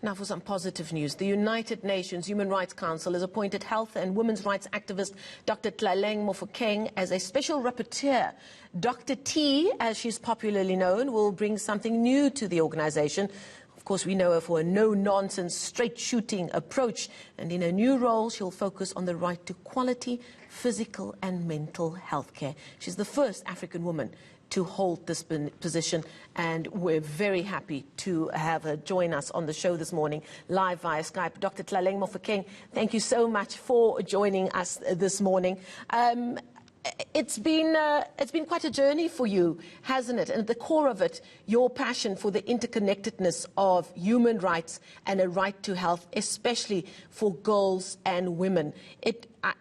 Now for some positive news. The United Nations Human Rights Council has appointed health and women's rights activist Dr Tlaleng Mofokeng as a special rapporteur. Dr T, as she's popularly known, will bring something new to the organization. Of course, we know her for a no-nonsense, straight-shooting approach. And in her new role, she'll focus on the right to quality, physical and mental health care. She's the first African woman to hold this position, and we're very happy to have her join us on the show this morning, live via Skype. Dr Tlaleng Mofokeng, thank you so much for joining us this morning. It's been quite a journey for you, hasn't it? And at the core of it, your passion for the interconnectedness of human rights and a right to health, especially for girls and women.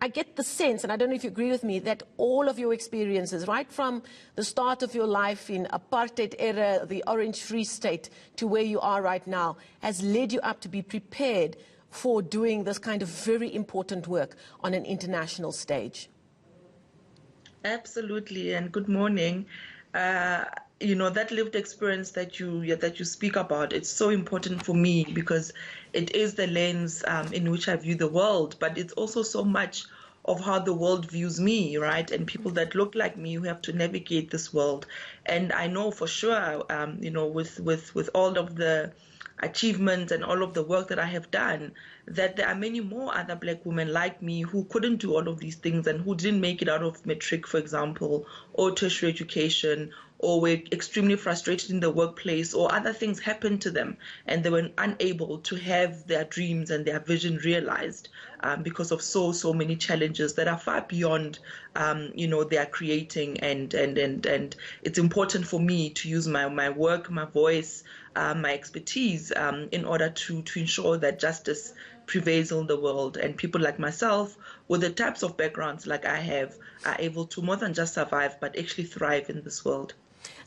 I get the sense, and I don't know if you agree with me, that all of your experiences, right from the start of your life in apartheid era, the Orange Free State, to where you are right now, has led you up to be prepared for doing this kind of very important work on an international stage. Absolutely, and good morning. You know, that lived experience that you speak about, it's so important for me because it is the lens in which I view the world, but it's also so much of how the world views me, right? And people that look like me who have to navigate this world. And I know for sure, you know, with all of the achievements and all of the work that I have done, that there are many more other black women like me who couldn't do all of these things and who didn't make it out of matric, for example, or tertiary education, or were extremely frustrated in the workplace, or other things happened to them and they were unable to have their dreams and their vision realized because of so many challenges that are far beyond you know, their creating. And it's important for me to use my work, my voice, my expertise in order to ensure that justice prevails in the world, and people like myself with the types of backgrounds like I have are able to more than just survive but actually thrive in this world.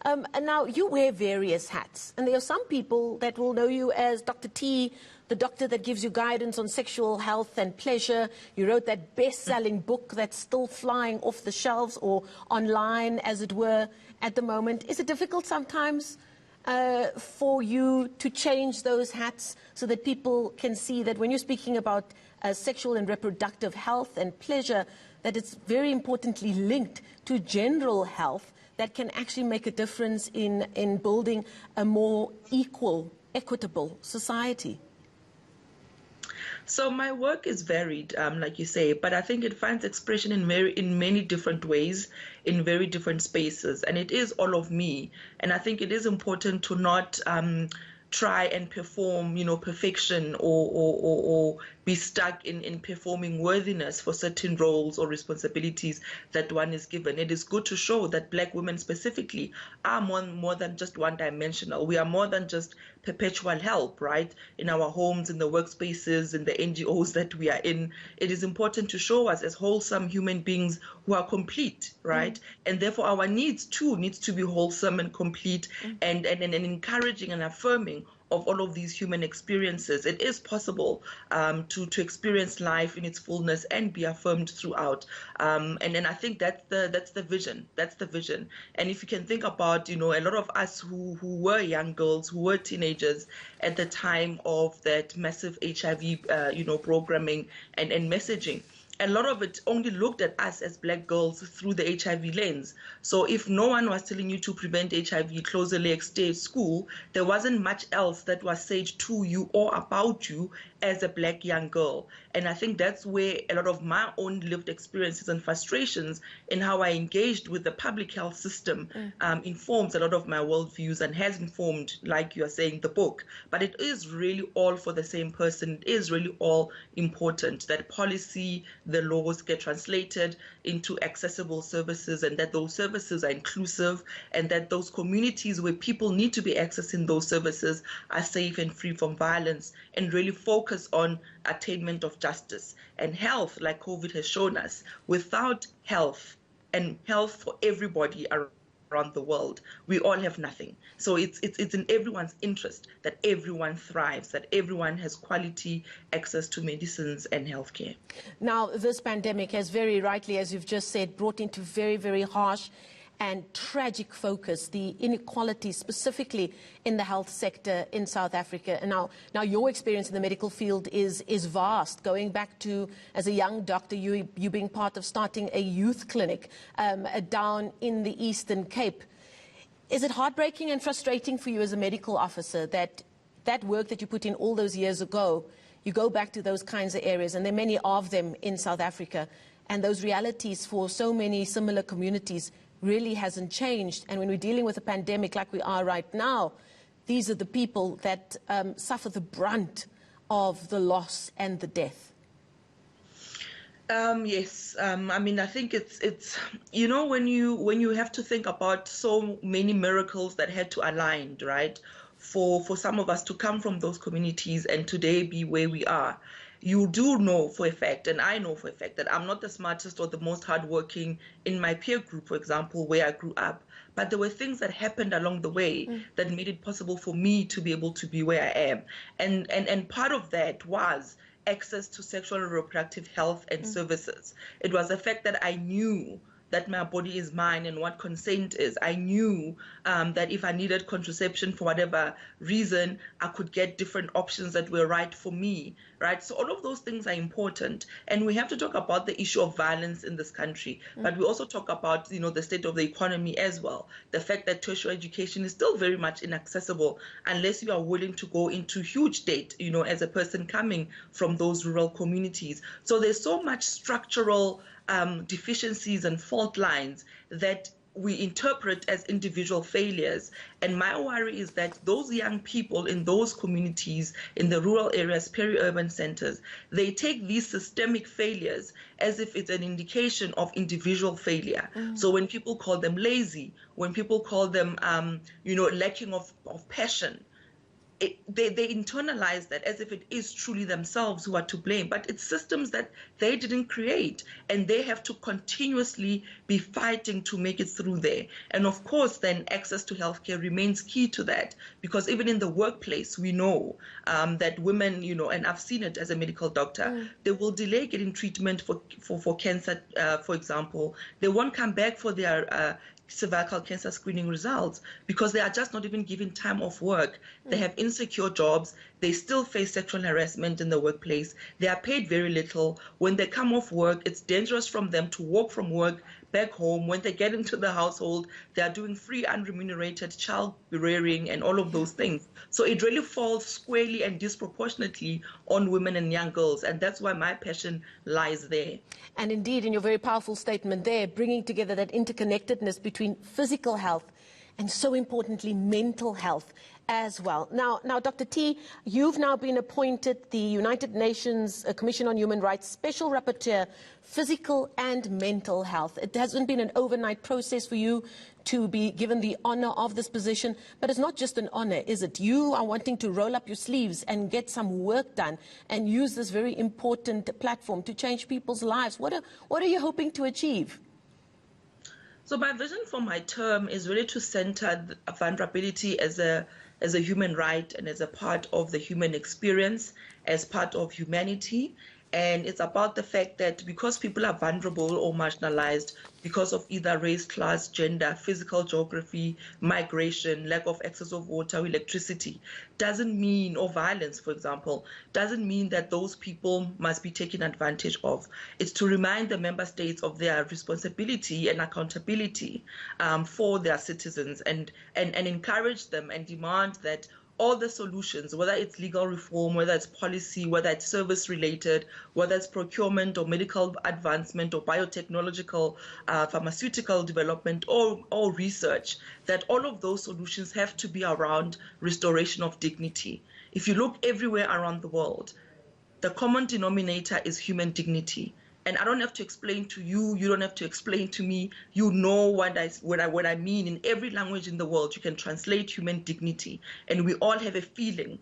And now you wear various hats, and there are some people that will know you as Dr T, the doctor that gives you guidance on sexual health and pleasure. You wrote that best-selling book that's still flying off the shelves or online, as it were, at the moment. Is it difficult sometimes for you to change those hats so that people can see that when you're speaking about sexual and reproductive health and pleasure, that it's very importantly linked to general health that can actually make a difference in building a more equal, equitable society? So my work is varied, like you say, but I think it finds expression in many different ways, in very different spaces, and it is all of me. And I think it is important to not try and perform, you know, perfection or be stuck in performing worthiness for certain roles or responsibilities that one is given. It is good to show that black women specifically are more than just one-dimensional. We are more than just perpetual help, right? In our homes, in the workspaces, in the NGOs that we are in. It is important to show us as wholesome human beings who are complete, right? And therefore our needs too needs to be wholesome and complete, and encouraging and affirming of all of these human experiences. It is possible to experience life in its fullness and be affirmed throughout. And I think that's the vision. That's the vision. And if you can think about, you know, a lot of us who were young girls, who were teenagers at the time of that massive HIV, you know, programming and messaging, a lot of it only looked at us as black girls through the HIV lens. So if no one was telling you to prevent HIV, close the legs, stay at school, there wasn't much else that was said to you or about you as a black young girl. And I think that's where a lot of my own lived experiences and frustrations in how I engaged with the public health system informs a lot of my worldviews and has informed, like you are saying, the book. But it is really all for the same person. It is really all important that policy, the laws get translated into accessible services, and that those services are inclusive, and that those communities where people need to be accessing those services are safe and free from violence, and really focus on attainment of justice and health, like COVID has shown us. Without health and health for everybody around the world, we all have nothing. So it's in everyone's interest that everyone thrives, that everyone has quality access to medicines and healthcare. Now, this pandemic has very rightly, as you've just said, brought into very, very harsh and tragic focus, the inequality specifically in the health sector in South Africa. And now your experience in the medical field is vast, going back to, as a young doctor, you being part of starting a youth clinic down in the Eastern Cape. Is it heartbreaking and frustrating for you as a medical officer that work that you put in all those years ago, you go back to those kinds of areas, and there are many of them in South Africa, and those realities for so many similar communities really hasn't changed? And when we're dealing with a pandemic like we are right now, these are the people that suffer the brunt of the loss and the death. Yes, I mean, I think it's you know, when you have to think about so many miracles that had to align, right, for some of us to come from those communities and today be where we are. You do know for a fact, and I know for a fact, that I'm not the smartest or the most hardworking in my peer group, for example, where I grew up. But there were things that happened along the way that made it possible for me to be able to be where I am. And part of that was access to sexual and reproductive health and services. It was the fact that I knew that my body is mine and what consent is. I knew that if I needed contraception for whatever reason, I could get different options that were right for me, right? So all of those things are important. And we have to talk about the issue of violence in this country, but we also talk about, you know, the state of the economy as well. The fact that tertiary education is still very much inaccessible unless you are willing to go into huge debt, you know, as a person coming from those rural communities. So there's so much structural deficiencies and fault lines that we interpret as individual failures. And my worry is that those young people in those communities, in the rural areas, peri-urban centers, they take these systemic failures as if it's an indication of individual failure. So when people call them lazy, when people call them, you know, lacking of passion, they internalize that as if it is truly themselves who are to blame, but it's systems that they didn't create, and they have to continuously be fighting to make it through there. And of course, then access to healthcare remains key to that, because even in the workplace, we know that women, you know, and I've seen it as a medical doctor, they will delay getting treatment for cancer, for example. They won't come back for their cervical cancer screening results because they are just not even given time off work. They have insecure jobs. They still face sexual harassment in the workplace. They are paid very little. When they come off work, it's dangerous from them to walk from work back home. When they get into the household, they are doing free unremunerated child rearing and all of those things. So it really falls squarely and disproportionately on women and young girls. And that's why my passion lies there. And indeed, in your very powerful statement there, bringing together that interconnectedness between physical health and, so importantly, mental health as well. Now, Dr. T, you've now been appointed the United Nations Commission on Human Rights Special Rapporteur, Physical and Mental Health. It hasn't been an overnight process for you to be given the honor of this position, but it's not just an honor, is it? You are wanting to roll up your sleeves and get some work done and use this very important platform to change people's lives. What are you hoping to achieve? So my vision for my term is really to center vulnerability as a human right and as a part of the human experience, as part of humanity. And it's about the fact that because people are vulnerable or marginalized because of either race, class, gender, physical geography, migration, lack of access of water, electricity, doesn't mean, or violence, for example, doesn't mean that those people must be taken advantage of. It's to remind the member states of their responsibility and accountability for their citizens and encourage them and demand that all the solutions, whether it's legal reform, whether it's policy, whether it's service related, whether it's procurement or medical advancement or biotechnological, pharmaceutical development or research, that all of those solutions have to be around restoration of dignity. If you look everywhere around the world, the common denominator is human dignity. And I don't have to explain to you, you don't have to explain to me, you know what I mean. In every language in the world, you can translate human dignity. And we all have a feeling.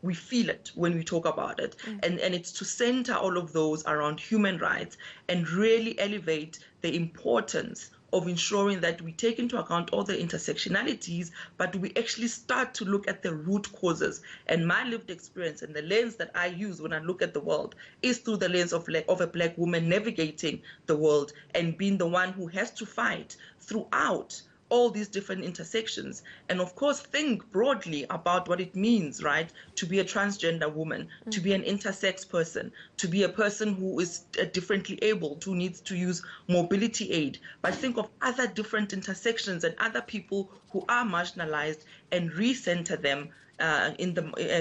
We feel it when we talk about it. And it's to center all of those around human rights and really elevate the importance of ensuring that we take into account all the intersectionalities, but we actually start to look at the root causes. And my lived experience and the lens that I use when I look at the world is through the lens of a Black woman navigating the world and being the one who has to fight throughout all these different intersections, and of course think broadly about what it means, right, to be a transgender woman, to be an intersex person, to be a person who is differently abled, who needs to use mobility aid, but think of other different intersections and other people who are marginalized and recenter them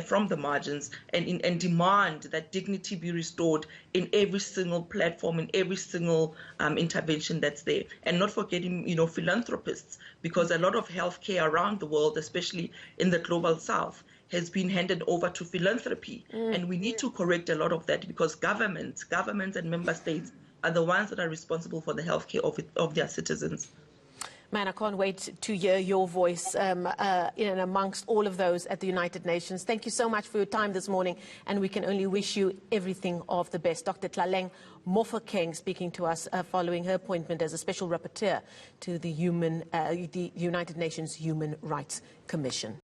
from the margins, and demand that dignity be restored in every single platform, in every single intervention that's there. And not forgetting, philanthropists, because a lot of healthcare around the world, especially in the global south, has been handed over to philanthropy. And we need to correct a lot of that, because governments and member states are the ones that are responsible for the healthcare of their citizens. Man, I can't wait to hear your voice amongst all of those at the United Nations. Thank you so much for your time this morning, and we can only wish you everything of the best. Dr. Tlaleng Mofokeng speaking to us following her appointment as a Special Rapporteur to the United Nations Human Rights Commission.